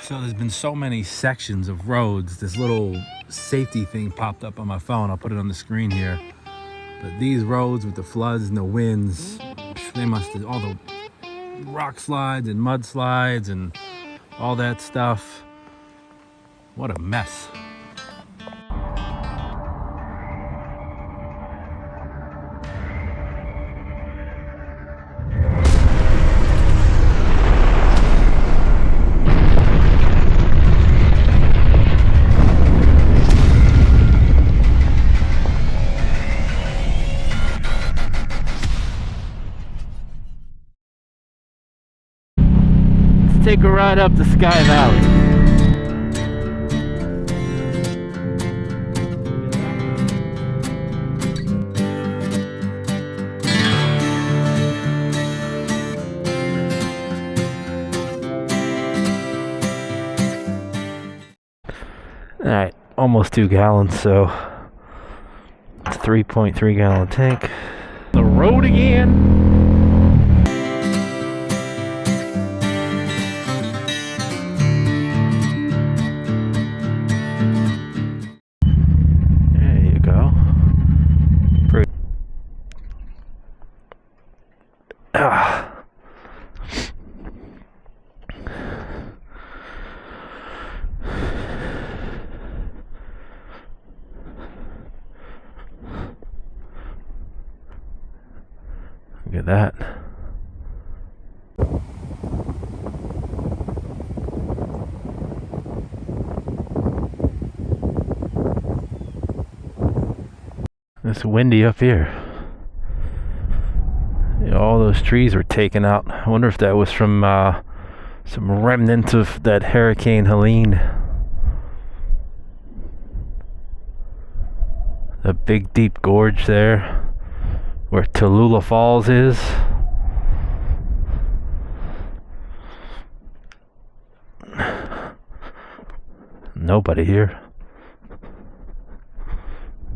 So there's been so many sections of roads. This little safety thing popped up on my phone. I'll put it on the screen here. But these roads with the floods and the winds, they must have, all the rock slides and mudslides and all that stuff. What a mess. Take a ride up the Sky Valley. Alright, almost 2 gallons, so it's a 3.3 gallon tank. The road again. Look at that. It's windy up here. All those trees were taken out. I wonder if that was from some remnants of that Hurricane Helene. The big deep gorge there where Tallulah Falls is. Nobody here.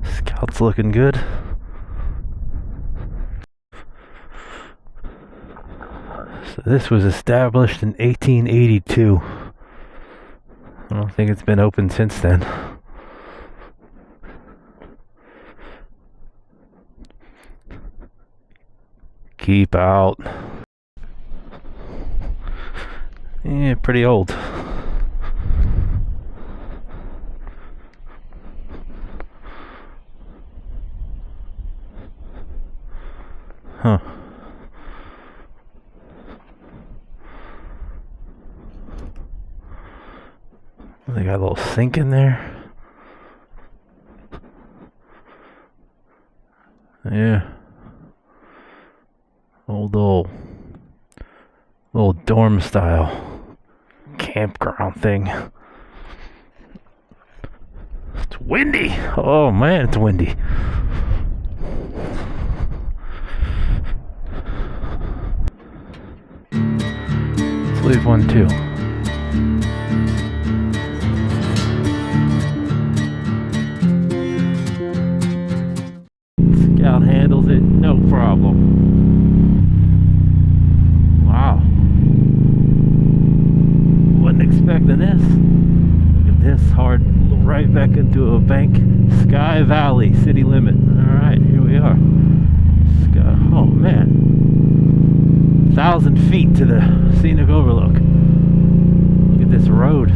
Scout's looking good. So this was established in 1882. I don't think it's been open since then. Keep out. Yeah, pretty old. Huh. They got a little sink in there. Yeah. Old little dorm style campground thing. It's windy. Oh man, it's windy. Let's leave one too. Scout handles it, no problem. Wow. Wasn't expecting this. Look at this, hard right back into a bank. Sky Valley, city limit. Alright, here we are. Sky, oh man. 1,000 feet to the scenic overlook. Look at this road.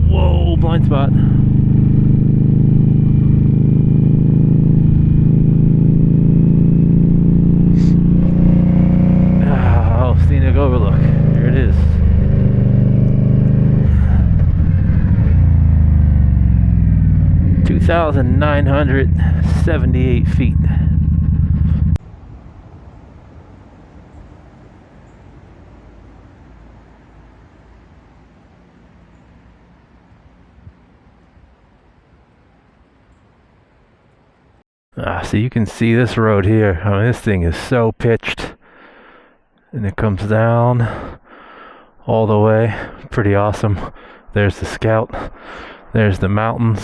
Whoa, blind spot. Oh, scenic overlook. Here it is. (2,978 feet). So you can see this road here. I mean, this thing is so pitched, and it comes down all the way. Pretty awesome. There's the Scout. There's the mountains.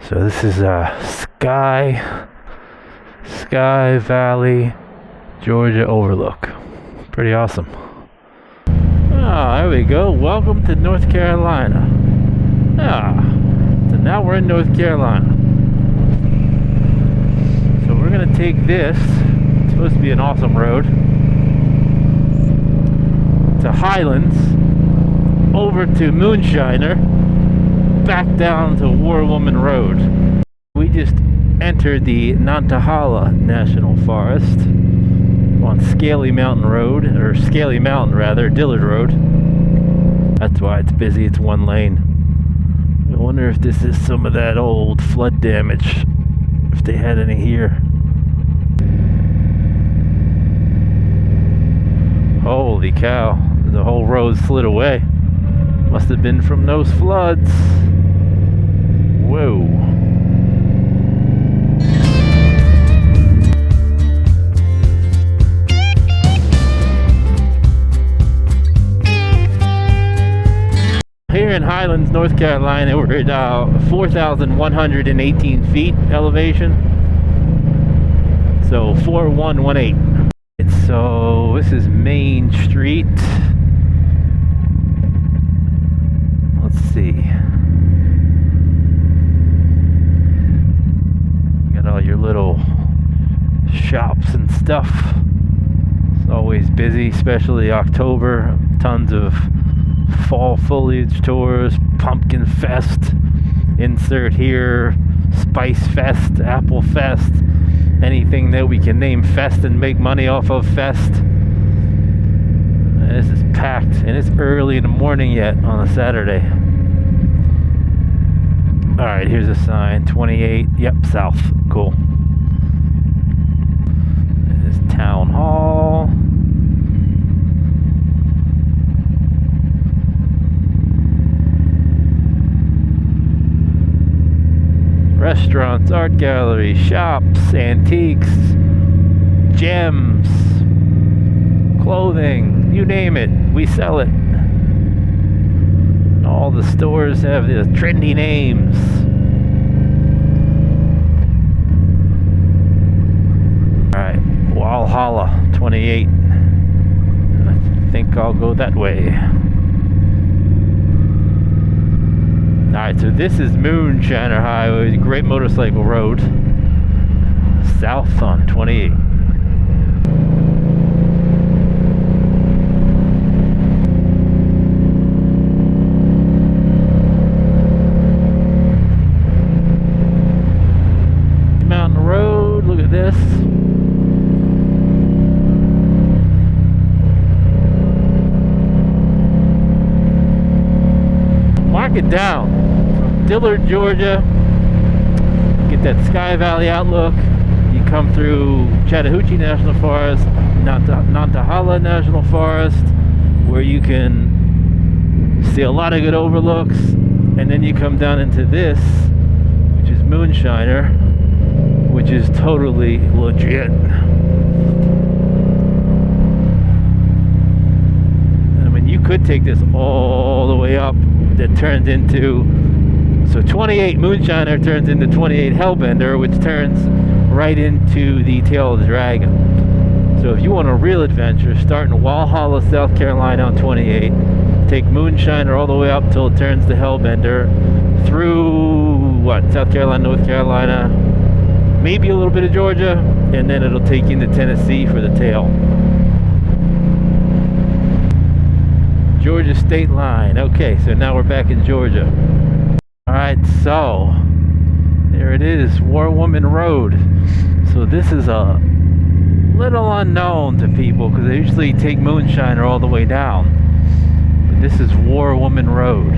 So this is Sky Valley, Georgia overlook. Pretty awesome. Oh, there There we go. Welcome to North Carolina. So now we're in North Carolina. So we're gonna take this. It's supposed to be an awesome road. To Highlands, over to Moonshiner, back down to Warwoman Road. We just entered the Nantahala National Forest on Scaly Mountain Road, or Scaly Mountain rather, Dillard Road. That's why it's busy, it's one lane. I wonder if this is some of that old flood damage, if they had any here. Holy cow, the whole road slid away. Must have been from those floods. Whoa. Here in Highlands, North Carolina, we're at 4,118 feet elevation. So 4118. So this is Main Street. Let's see. You got all your little shops and stuff. It's always busy, especially October. Tons of fall foliage tours, pumpkin fest, insert here, spice fest, apple fest, anything that we can name fest and make money off of fest. This is packed, and it's early in the morning yet on a Saturday. Alright, here's a sign, 28, yep, south, cool. This is Town Hall. Restaurants, art gallery, shops, antiques, gems, clothing, you name it, we sell it. All the stores have the trendy names. Alright, Walhalla 28. I think I'll go that way. Alright, so this is Moonshiner Highway, great motorcycle road. South on 28. Mountain Road, look at this. Mark it down. Dillard, Georgia, get that Sky Valley outlook. You come through Chattahoochee National Forest, Nantahala National Forest, where you can see a lot of good overlooks, and then you come down into this, which is Moonshiner, which is totally legit. I mean, you could take this all the way up. That turns into, so 28 Moonshiner turns into 28 Hellbender, which turns right into the Tail of the Dragon. So if you want a real adventure, start in Walhalla, South Carolina on 28, take Moonshiner all the way up till it turns to Hellbender, through South Carolina, North Carolina, maybe a little bit of Georgia, and then it'll take you into Tennessee for the tail. Georgia state line. Okay, so now we're back in Georgia. Alright, so there it is, Warwoman Road. So this is a little unknown to people because they usually take Moonshiner all the way down. But this is Warwoman Road.